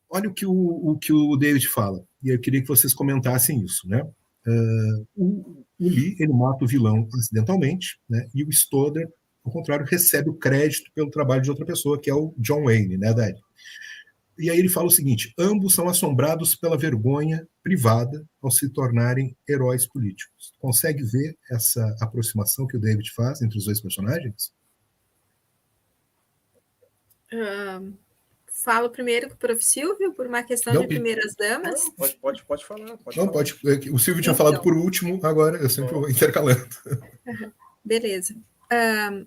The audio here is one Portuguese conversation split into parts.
olha o que o David fala, e eu queria que vocês comentassem isso, né? O Lee, ele mata o vilão acidentalmente, né? E o Stoddard, ao contrário, recebe o crédito pelo trabalho de outra pessoa, que é o John Wayne, né, Dad? E aí ele fala o seguinte: ambos são assombrados pela vergonha privada ao se tornarem heróis políticos. Consegue ver essa aproximação que o David faz entre os dois personagens? Falo primeiro com o prof. Silvio, por uma questão Não, de primeiras damas. Não, pode falar. Não, Falar. pode. O Silvio tinha falado por último, agora eu sempre vou intercalando. Beleza.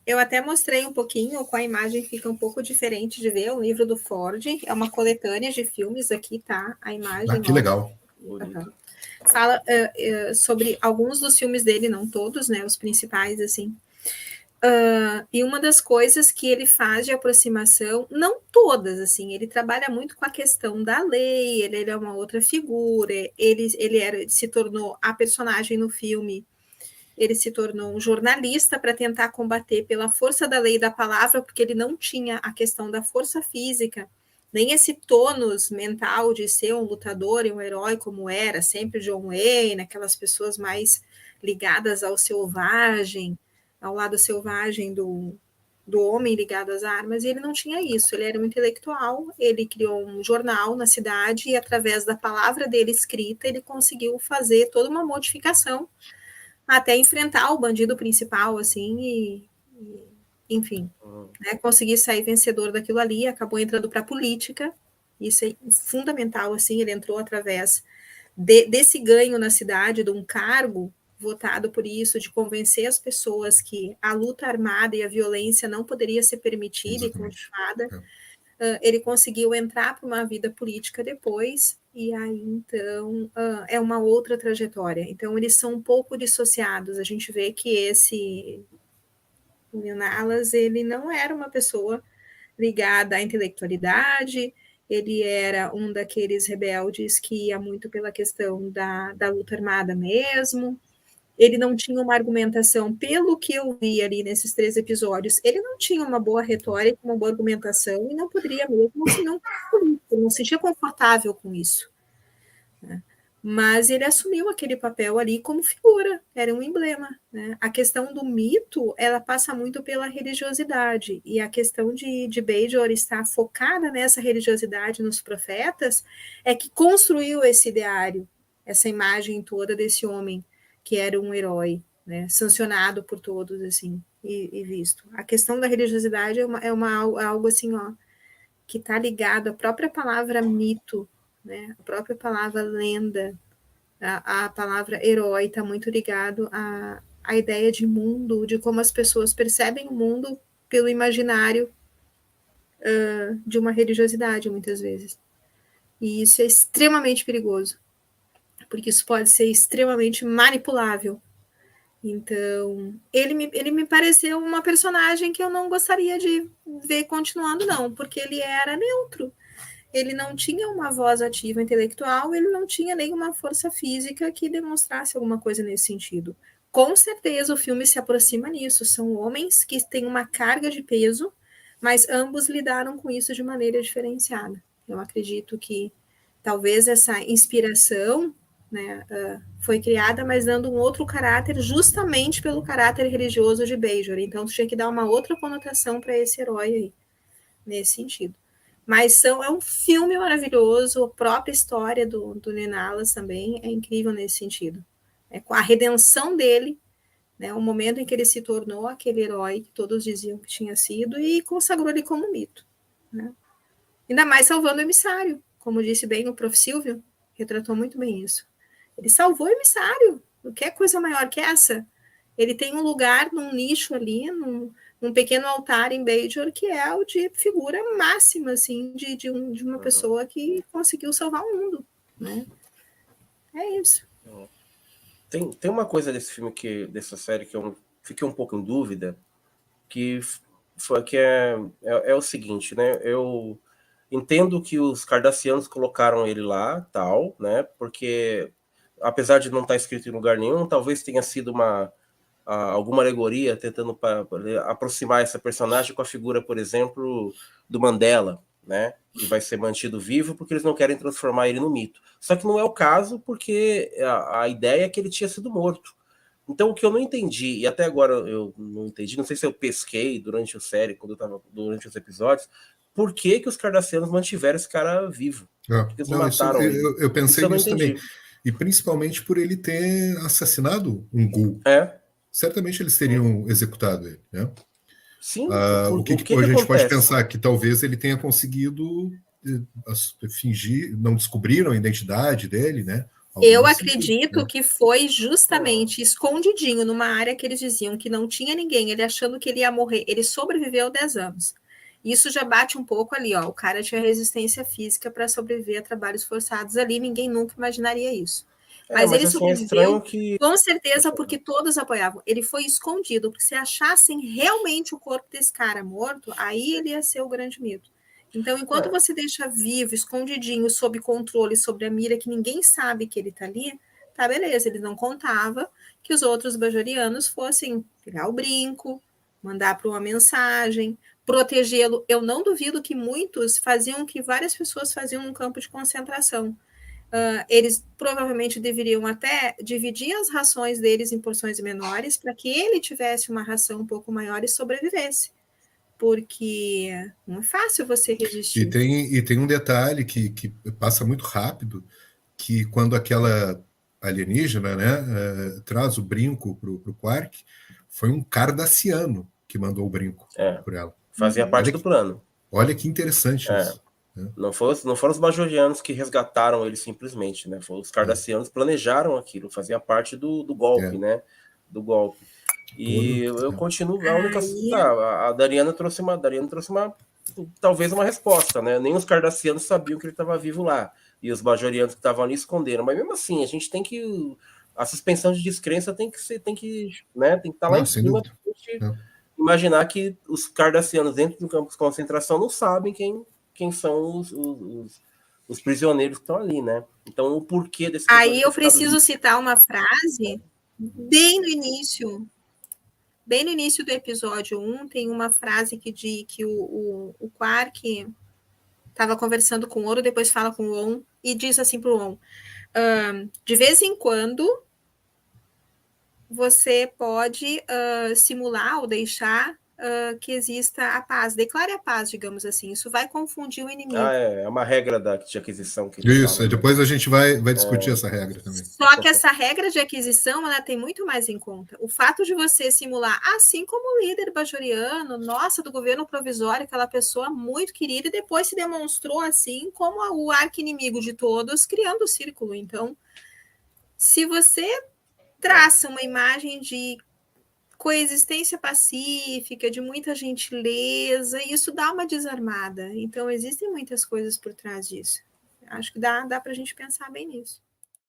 Eu até mostrei um pouquinho, com a imagem fica um pouco diferente de ver, o livro do Ford, é uma coletânea de filmes, aqui tá a imagem. Que legal. Fala sobre alguns dos filmes dele, não todos, né, os principais, assim. E uma das coisas que ele faz de aproximação, não todas, assim, ele trabalha muito com a questão da lei, ele é uma outra figura, ele se tornou a personagem no filme, ele se tornou um jornalista para tentar combater pela força da lei e da palavra, porque ele não tinha a questão da força física, nem esse tônus mental de ser um lutador e um herói como era sempre John Wayne, aquelas pessoas mais ligadas ao selvagem, ao lado selvagem do homem ligado às armas, e ele não tinha isso, ele era um intelectual, ele criou um jornal na cidade e através da palavra dele escrita, ele conseguiu fazer toda uma modificação até enfrentar o bandido principal, assim, enfim, né, conseguir sair vencedor daquilo ali, acabou entrando para a política, isso é fundamental, assim, ele entrou através desse ganho na cidade, de um cargo votado por isso, de convencer as pessoas que a luta armada e a violência não poderia ser permitida e continuada. Ele conseguiu entrar para uma vida política depois, e aí, então, é uma outra trajetória. Então, eles são um pouco dissociados. A gente vê que esse Nenalas, ele não era uma pessoa ligada à intelectualidade, ele era um daqueles rebeldes que ia muito pela questão da luta armada mesmo, ele não tinha uma argumentação, pelo que eu vi ali nesses 3 episódios, ele não tinha uma boa retórica, uma boa argumentação, e não poderia mesmo, senão ele não se sentia confortável com isso. Né? Mas ele assumiu aquele papel ali como figura, era um emblema. Né? A questão do mito, ela passa muito pela religiosidade, e a questão de Bajor estar focada nessa religiosidade nos profetas, é que construiu esse ideário, essa imagem toda desse homem, que era um herói, né, sancionado por todos, assim, e visto. A questão da religiosidade é algo assim, ó, que está ligado à própria palavra mito, né, a própria palavra lenda, a palavra herói está muito ligado à ideia de mundo, de como as pessoas percebem o mundo pelo imaginário de uma religiosidade, muitas vezes. E isso é extremamente perigoso, porque isso pode ser extremamente manipulável. Então, ele me pareceu uma personagem que eu não gostaria de ver continuando, não, porque ele era neutro. Ele não tinha uma voz ativa intelectual, ele não tinha nenhuma força física que demonstrasse alguma coisa nesse sentido. Com certeza o filme se aproxima nisso. São homens que têm uma carga de peso, mas ambos lidaram com isso de maneira diferenciada. Eu acredito que talvez essa inspiração, né, foi criada, mas dando um outro caráter, justamente pelo caráter religioso de Bajor. Então, tinha que dar uma outra conotação para esse herói aí, nesse sentido. Mas é um filme maravilhoso, a própria história do Nenalas também é incrível nesse sentido. Com a redenção dele, né, o momento em que ele se tornou aquele herói que todos diziam que tinha sido e consagrou ele como mito. Né? Ainda mais salvando o emissário, como disse bem o prof. Silvio, retratou muito bem isso. Ele salvou o emissário. O que é coisa maior que essa? Ele tem um lugar num nicho ali, num pequeno altar em Bajor, que é o de figura máxima, assim, de uma pessoa que conseguiu salvar o mundo. Né? É isso. Tem uma coisa desse filme, dessa série, que eu fiquei um pouco em dúvida, que é o seguinte, né? Eu entendo que os cardassianos colocaram ele lá, tal, né? Porque apesar de não estar escrito em lugar nenhum, talvez tenha sido alguma alegoria tentando aproximar essa personagem com a figura, por exemplo, do Mandela, né? E vai ser mantido vivo porque eles não querem transformar ele no mito. Só que não é o caso, porque a ideia é que ele tinha sido morto. Então, o que eu não entendi, e até agora eu não entendi, não sei se eu pesquei durante a série, durante os episódios, por que que os Cardassianos mantiveram esse cara vivo? Por que eles não Não, isso, mataram ele? eu Isso pensei eu não nisso também. entendi. E principalmente por ele ter assassinado um Ghoul. É, Certamente eles teriam executado ele, né? sim, O que, o que a que gente pode acontece? pensar? Que talvez ele tenha conseguido fingir, não descobriram a identidade dele, né? Algo Eu nesse sentido, acredito né? que foi justamente escondidinho numa área que eles diziam que não tinha ninguém, ele achando que ele ia morrer. Ele sobreviveu 10 anos. Isso já bate um pouco ali, ó. O cara tinha resistência física para sobreviver a trabalhos forçados ali, ninguém nunca imaginaria isso. Mas Mas ele assim, é estranho sobreviveu que... com certeza porque todos apoiavam. Ele foi escondido, porque se achassem realmente o corpo desse cara morto, aí ele ia ser o grande mito. Então, enquanto você deixa vivo, escondidinho, sob controle, sobre a mira, que ninguém sabe que ele está ali, tá beleza. Ele não contava que os outros bajorianos fossem pegar o brinco, mandar para uma mensagem, protegê-lo. Eu não duvido que muitos faziam o que várias pessoas faziam num campo de concentração. Eles provavelmente deveriam até dividir as rações deles em porções menores para que ele tivesse uma ração um pouco maior e sobrevivesse. Porque não é fácil você resistir. E tem um detalhe que passa muito rápido, que quando aquela alienígena, né, traz o brinco para o Quark, foi um cardassiano que mandou o brinco por ela. Fazia parte do plano. Olha que interessante isso. Né? Não foram os bajorianos que resgataram ele simplesmente, né? Os cardassianos planejaram aquilo, fazia parte do golpe, né? Do golpe. E eu continuo. A única. Tá, a Dariana trouxe uma. Talvez uma resposta, né? Nem os cardassianos sabiam que ele estava vivo lá. E os bajorianos que estavam ali esconderam. Mas mesmo assim, a gente tem que. A suspensão de descrença tem que ser, né? Tem que estar lá em Sem cima dúvida. pra gente imaginar que os cardassianos dentro do campo de concentração não sabem quem são os prisioneiros que estão ali, né? Então, o porquê desse pessoal Aí eu preciso citar uma frase bem no início do episódio 1, tem uma frase que diz que o Quark estava conversando com o Odo, depois fala com o On e diz assim para o On, de vez em quando você pode simular ou deixar que exista a paz. Declare a paz, digamos assim. Isso vai confundir o inimigo. É uma regra de aquisição que eles falam. Isso, depois a gente vai discutir essa regra também. Só que essa regra de aquisição, ela tem muito mais em conta. O fato de você simular, assim como o líder bajoriano, nossa, do governo provisório, aquela pessoa muito querida, e depois se demonstrou assim como o arqui-inimigo de todos, criando o círculo. Então, se você traça uma imagem de coexistência pacífica, de muita gentileza, isso dá uma desarmada. Então, existem muitas coisas por trás disso. Acho que dá para a gente pensar bem nisso.